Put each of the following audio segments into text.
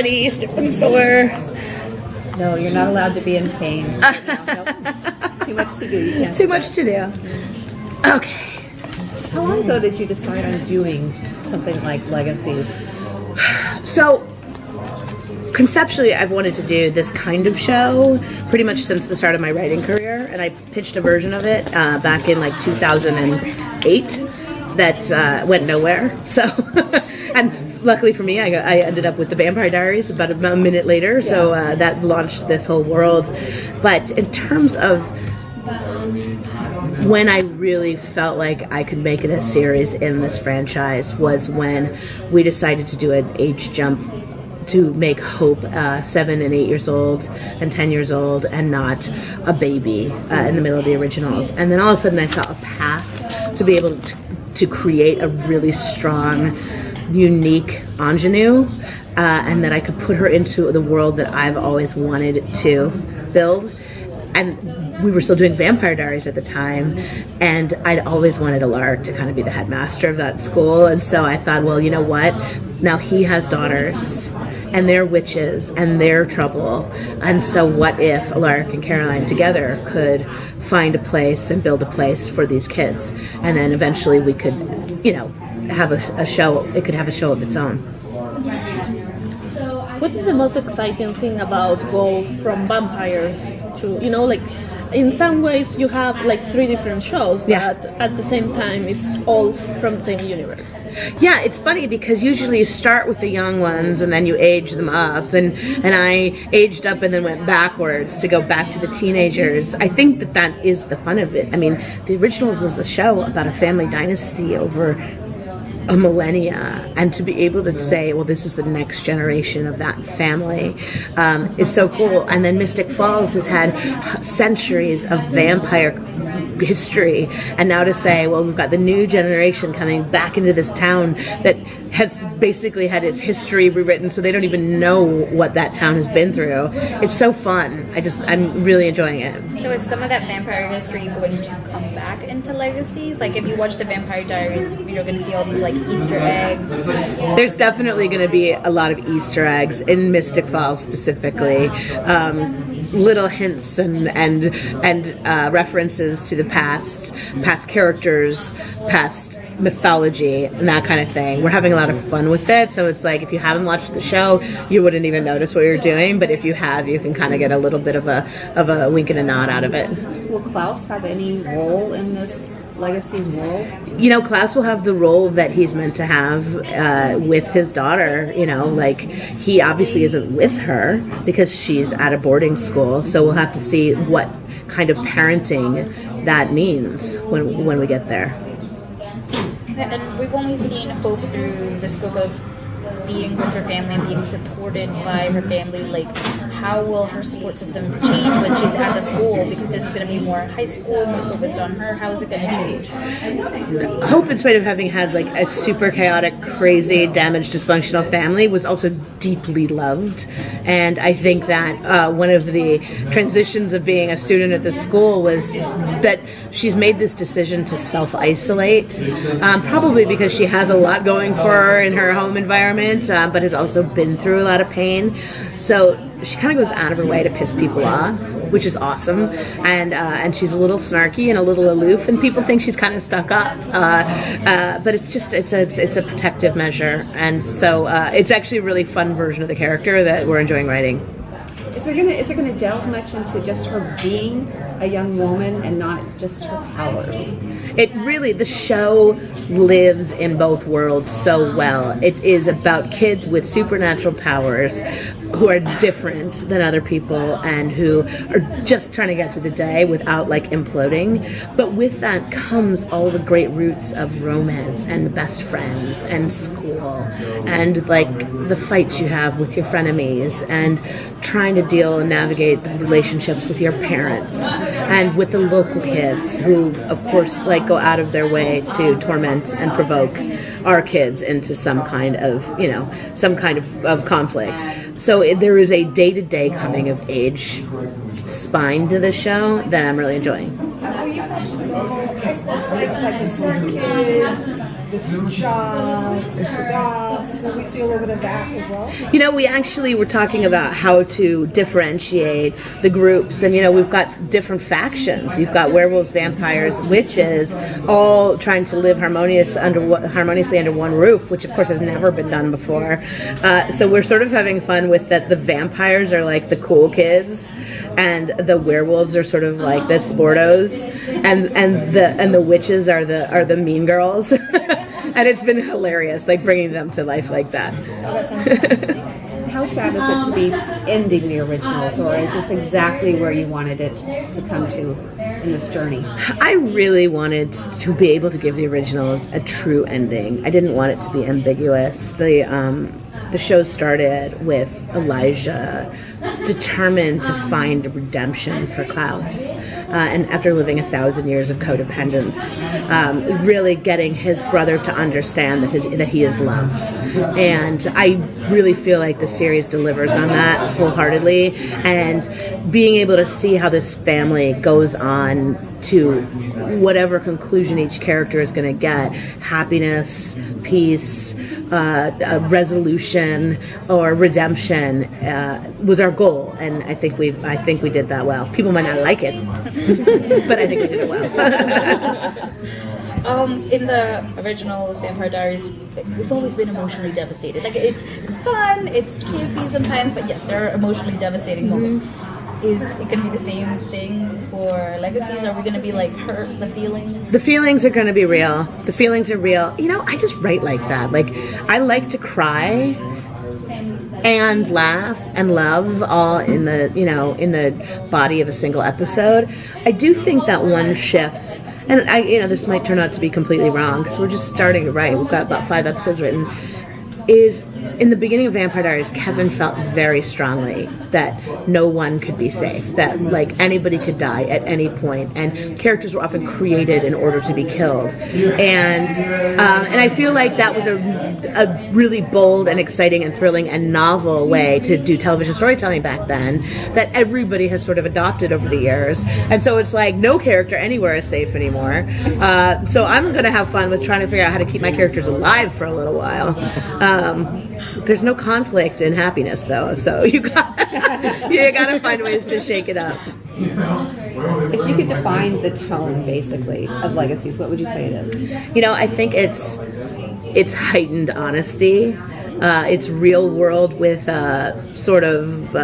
Lynnie, stiff sore. No, you're not allowed to be in pain. Too much to do. You can't Too much to do. Okay. How long ago did you decide on doing something like Legacies? So, conceptually, I've wanted to do this kind of show pretty much since the start of my writing career, and I pitched a version of it back in like 2008 that went nowhere. So, and luckily for me, I ended up with the Vampire Diaries about a minute later, so that launched this whole world. But in terms of when I really felt like I could make it a series in this franchise was when we decided to do an age jump to make Hope 7 and 8 years old and 10 years old and not a baby in the middle of the originals. And then all of a sudden I saw a path to be able to create a really strong, unique ingenue and that I could put her into the world that I've always wanted to build. And we were still doing Vampire Diaries at the time, and I'd always wanted Alaric to kind of be the headmaster of that school. And so I thought, well, you know what? Now he has daughters, and they're witches, and they're trouble. And so what if Alaric and Caroline together could find a place and build a place for these kids? And then eventually we could, have a show. It could have a show of its own. What is the most exciting thing about go from vampires to, in some ways you have like 3 different shows, but at the same time it's all from the same universe. Yeah, it's funny because usually you start with the young ones and then you age them up, and I aged up and then went backwards to go back to the teenagers. I think that is the fun of it. I mean, the originals is a show about a family dynasty over a millennia, and to be able to say, well, this is the next generation of that family is so cool. And then Mystic Falls has had centuries of vampire history, and now to say, well, we've got the new generation coming back into this town that has basically had its history rewritten, so they don't even know what that town has been through. It's so fun. I'm really enjoying it. So is some of that vampire history going to come back into Legacies? Like if you watch the Vampire Diaries, you're going to see all these like Easter eggs. There's definitely going to be a lot of Easter eggs in Mystic Falls specifically. Little hints and references to the past characters, past mythology, and that kind of thing. We're having a lot of fun with it, so it's like if you haven't watched the show, you wouldn't even notice what you're doing, but if you have, you can kind of get a little bit of a wink and a nod out of it. Will Klaus have any role in this Legacies world? Klaus will have the role that he's meant to have with his daughter. Like he obviously isn't with her because she's at a boarding school, so we'll have to see what kind of parenting that means when we get there. And we've only seen Hope through the scope of being with her family and being supported by her family. Like, how will her support system change when she's at the school? Because this is going to be more high school, more focused on her. How is it going to change? Hope, in spite of having had like a super chaotic, crazy, damaged, dysfunctional family, was also deeply loved. And I think that one of the transitions of being a student at this school was that she's made this decision to self-isolate, probably because she has a lot going for her in her home environment, but has also been through a lot of pain. So she kind of goes out of her way to piss people off, which is awesome. And she's a little snarky and a little aloof, and people think she's kind of stuck up. But it's a protective measure, and so it's actually a really fun version of the character that we're enjoying writing. Is it going to delve much into just her being a young woman and not just her powers? The show lives in both worlds so well. It is about kids with supernatural powers who are different than other people and who are just trying to get through the day without like imploding. But with that comes all the great roots of romance and best friends and school and like the fights you have with your frenemies and trying to deal and navigate relationships with your parents and with the local kids who, of course, like go out of their way to torment and provoke our kids into some kind of conflict. So there is a day-to-day coming of age spine to this show that I'm really enjoying. the jobs, the goths. Will we see a little bit of that as well? You know, we actually were talking about how to differentiate the groups, and you know, we've got different factions. You've got werewolves, vampires, witches, all trying to live harmoniously under one roof, which of course has never been done before. So we're sort of having fun with that. The vampires are like the cool kids, and the werewolves are sort of like the sportos, and the witches are the mean girls. And it's been hilarious, like bringing them to life like that. How sad is it to be ending the originals, or is this exactly where you wanted it to come to in this journey? I really wanted to be able to give the originals a true ending. I didn't want it to be ambiguous. The show started with Elijah determined to find redemption for Klaus, and after living 1,000 years of codependence, really getting his brother to understand that he is loved. And I really feel like the series delivers on that wholeheartedly, and being able to see how this family goes on to whatever conclusion each character is going to get, happiness, peace, resolution, or redemption, was our goal, and I think we did that well. People might not like it, but I think we did it well. In the original Vampire Diaries, we've always been emotionally devastated. Like it's fun, it's campy sometimes, but yes, there are emotionally devastating moments. Is it going to be the same thing for Legacies? Are we going to be like hurt, the feelings? The feelings are going to be real. The feelings are real. You know, I just write like that. Like, I like to cry and laugh and love all in the body of a single episode. I do think that one shift, and this might turn out to be completely wrong because we're just starting to write. We've got about 5 episodes written. Is in the beginning of Vampire Diaries, Kevin felt very strongly that no one could be safe, that like anybody could die at any point, and characters were often created in order to be killed. And I feel like that was a really bold and exciting and thrilling and novel way to do television storytelling back then that everybody has sort of adopted over the years. And so it's like no character anywhere is safe anymore. So I'm going to have fun with trying to figure out how to keep my characters alive for a little while. There's no conflict in happiness, though, so you gotta find ways to shake it up. If you could define the tone, basically, of Legacies, what would you say it is? You know, I think it's heightened honesty. It's real world with sort of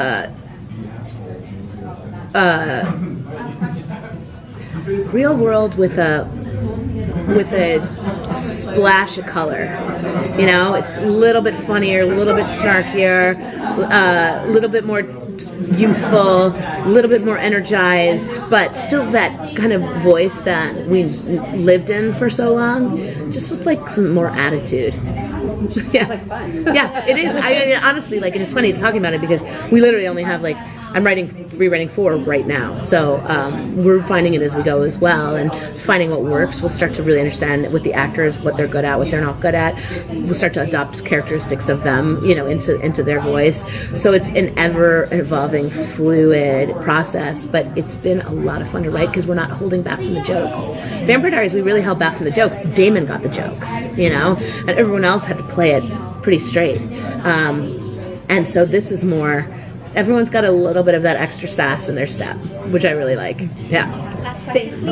real world with a splash of color. You know, it's a little bit funnier, a little bit snarkier, a little bit more youthful, a little bit more energized, but still that kind of voice that we lived in for so long, just with like some more attitude. Yeah, like fun. Yeah, it is. I honestly, like, and it's funny talking about it because we literally only have like, I'm rewriting 4 right now, so we're finding it as we go as well, and finding what works. We'll start to really understand with the actors what they're good at, what they're not good at. We'll start to adopt characteristics of them, into their voice. So it's an ever-evolving, fluid process, but it's been a lot of fun to write because we're not holding back from the jokes. Vampire Diaries, we really held back from the jokes. Damon got the jokes, and everyone else had to play it pretty straight. And so this is more. Everyone's got a little bit of that extra sass in their step, which I really like. Yeah. Last question.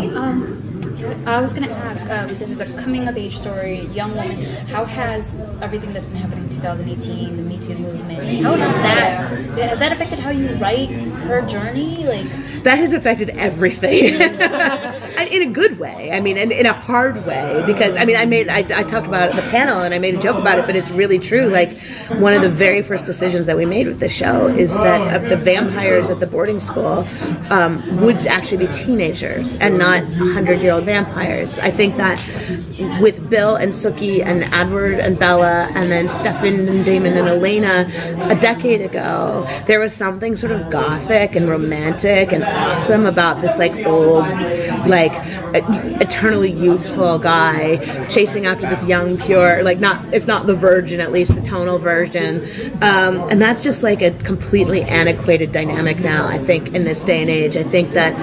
I was going to ask, this is a coming-of-age story, young woman. How has everything that's been happening in 2018, the Me Too movement, how has that affected how you write her journey? Like, that has affected everything. In a good way. I mean, in a hard way, because I talked about it at the panel and I made a joke about it, but it's really true. Like, one of the very first decisions that we made with this show is that the vampires at the boarding school would actually be teenagers and not 100-year-old vampires. I think that with Bill and Sookie and Edward and Bella and then Stefan and Damon and Elena a decade ago, there was something sort of gothic and romantic and awesome about this like old, like eternally youthful guy chasing after this young, pure, like if not the virgin, at least the tonal version. And that's just like a completely antiquated dynamic now, I think, in this day and age. I think that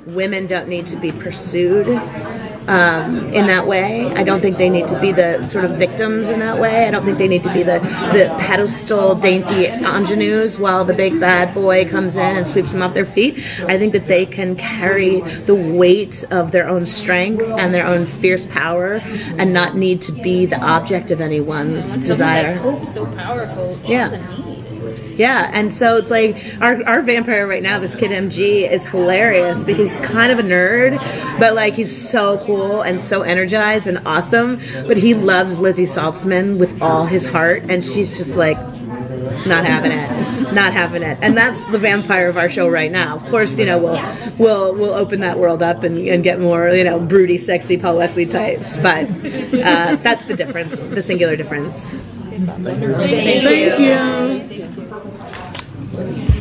women don't need to be pursued in that way. I don't think they need to be the sort of victims in that way. I don't think they need to be the pedestal dainty ingenues while the big bad boy comes in and sweeps them off their feet. I think that they can carry the weight of their own strength and their own fierce power and not need to be the object of anyone's desire. Like Hope's so powerful. She Yeah. doesn't need. Yeah, and so it's like our vampire right now, this kid MG, is hilarious because he's kind of a nerd, but like he's so cool and so energized and awesome. But he loves Lizzie Saltzman with all his heart, and she's just like not having it. And that's the vampire of our show right now. Of course, we'll open that world up and get more broody, sexy Paul Wesley types. But that's the difference, the singular difference. Thank you. Thank you.